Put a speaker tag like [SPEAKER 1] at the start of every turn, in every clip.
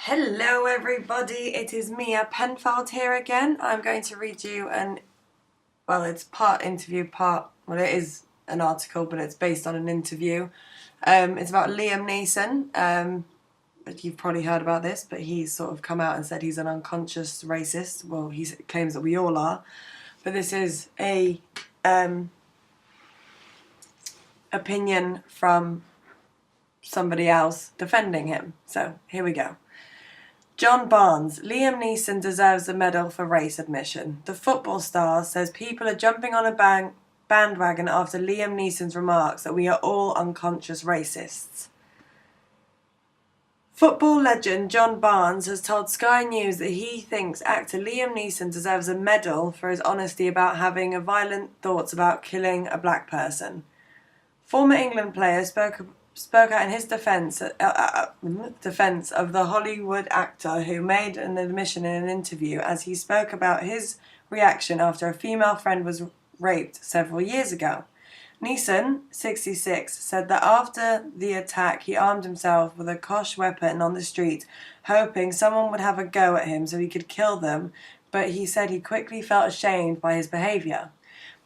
[SPEAKER 1] Hello everybody, it is Mia Penfold here again. I'm going to read you it's part interview, it is an article, but it's based on an interview. It's about Liam Neeson. You've probably heard about this, but he's sort of come out and said he's an unconscious racist. Well, he claims that we all are, but this is a opinion from somebody else defending him. So here we go. John Barnes. Liam Neeson deserves a medal for race admission. The football star says people are jumping on a bandwagon after Liam Neeson's remarks that we are all unconscious racists. Football legend John Barnes has told Sky News that he thinks actor Liam Neeson deserves a medal for his honesty about having violent thoughts about killing a black person. Former England player spoke out in his defence of the Hollywood actor who made an admission in an interview as he spoke about his reaction after a female friend was raped several years ago. Neeson, 66, said that after the attack he armed himself with a Kosh weapon on the street, hoping someone would have a go at him so he could kill them, but he said he quickly felt ashamed by his behaviour.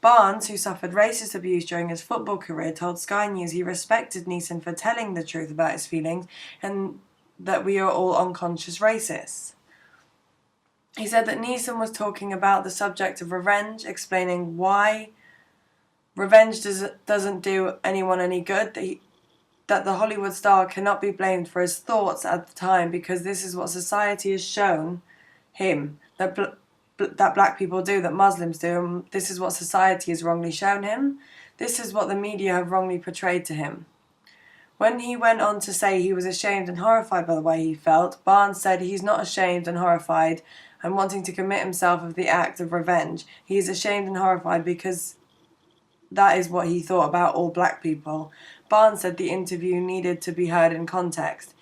[SPEAKER 1] Barnes, who suffered racist abuse during his football career, told Sky News he respected Neeson for telling the truth about his feelings and that we are all unconscious racists. He said that Neeson was talking about the subject of revenge, explaining why revenge doesn't do anyone any good, that the Hollywood star cannot be blamed for his thoughts at the time because this is what society has shown him, that black people do, that Muslims do, and this is what society has wrongly shown him. This is what the media have wrongly portrayed to him. When he went on to say he was ashamed and horrified by the way he felt, Barnes said he's not ashamed and horrified and wanting to commit himself of the act of revenge. He is ashamed and horrified because that is what he thought about all black people. Barnes said the interview needed to be heard in context.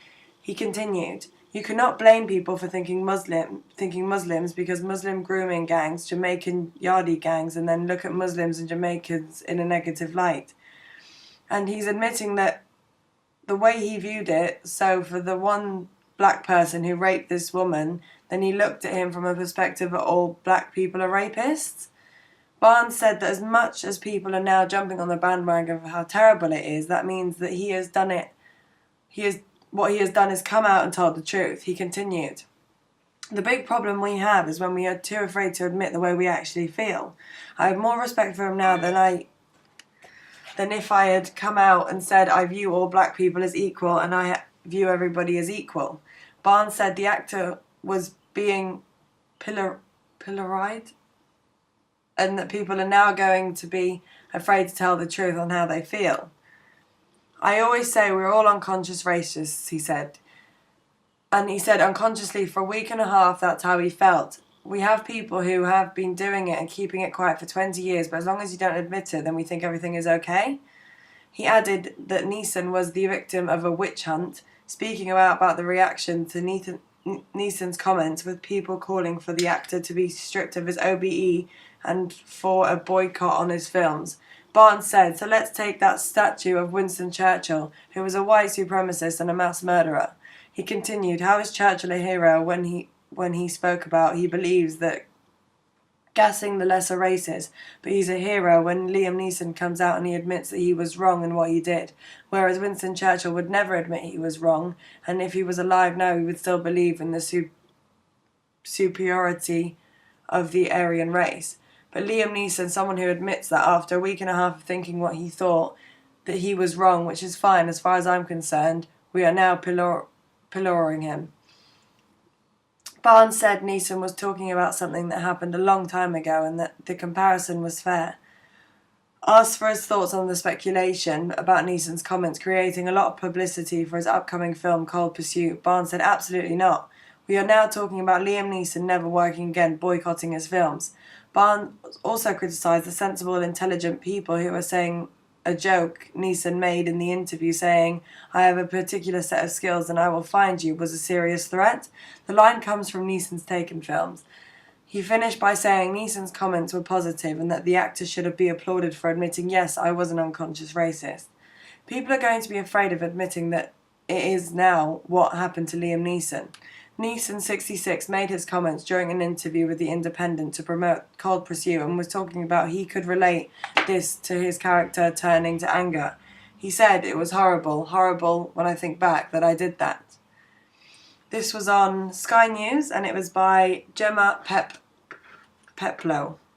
[SPEAKER 1] He continued, "You cannot blame people for thinking Muslims because Muslim grooming gangs, Jamaican yardie gangs, and then look at Muslims and Jamaicans in a negative light." And he's admitting that the way he viewed it, so for the one black person who raped this woman, then he looked at him from a perspective that all black people are rapists. Barnes said that as much as people are now jumping on the bandwagon of how terrible it is, that means that what he has done is come out and told the truth. He continued, "The big problem we have is when we are too afraid to admit the way we actually feel. I have more respect for him now than if I had come out and said I view all black people as equal and I view everybody as equal." Barnes said the actor was being pilloried and that people are now going to be afraid to tell the truth on how they feel. "I always say we're all unconscious racists," he said. And he said unconsciously for a week and a half that's how he felt. "We have people who have been doing it and keeping it quiet for 20 years, but as long as you don't admit it, then we think everything is okay." He added that Neeson was the victim of a witch hunt, speaking about the reaction to Neeson's comments, with people calling for the actor to be stripped of his OBE and for a boycott on his films. Barnes said, "So let's take that statue of Winston Churchill, who was a white supremacist and a mass murderer." He continued, "How is Churchill a hero when he spoke about he believes that gassing the lesser races, but he's a hero when Liam Neeson comes out and he admits that he was wrong in what he did, whereas Winston Churchill would never admit he was wrong, and if he was alive now he would still believe in the superiority of the Aryan race. But Liam Neeson, someone who admits that after a week and a half of thinking what he thought, that he was wrong, which is fine as far as I'm concerned, we are now pillorying him." Barnes said Neeson was talking about something that happened a long time ago and that the comparison was fair. Asked for his thoughts on the speculation about Neeson's comments creating a lot of publicity for his upcoming film Cold Pursuit, Barnes said absolutely not. "We are now talking about Liam Neeson never working again, boycotting his films." Barnes also criticised the sensible, intelligent people who were saying a joke Neeson made in the interview saying, "I have a particular set of skills and I will find you," was a serious threat. The line comes from Neeson's Taken films. He finished by saying Neeson's comments were positive and that the actor should be applauded for admitting, "Yes, I was an unconscious racist." People are going to be afraid of admitting that it is now what happened to Liam Neeson. Neeson, 66, made his comments during an interview with The Independent to promote Cold Pursuit and was talking about he could relate this to his character turning to anger. He said, "It was horrible when I think back that I did that." This was on Sky News and it was by Gemma Peplow.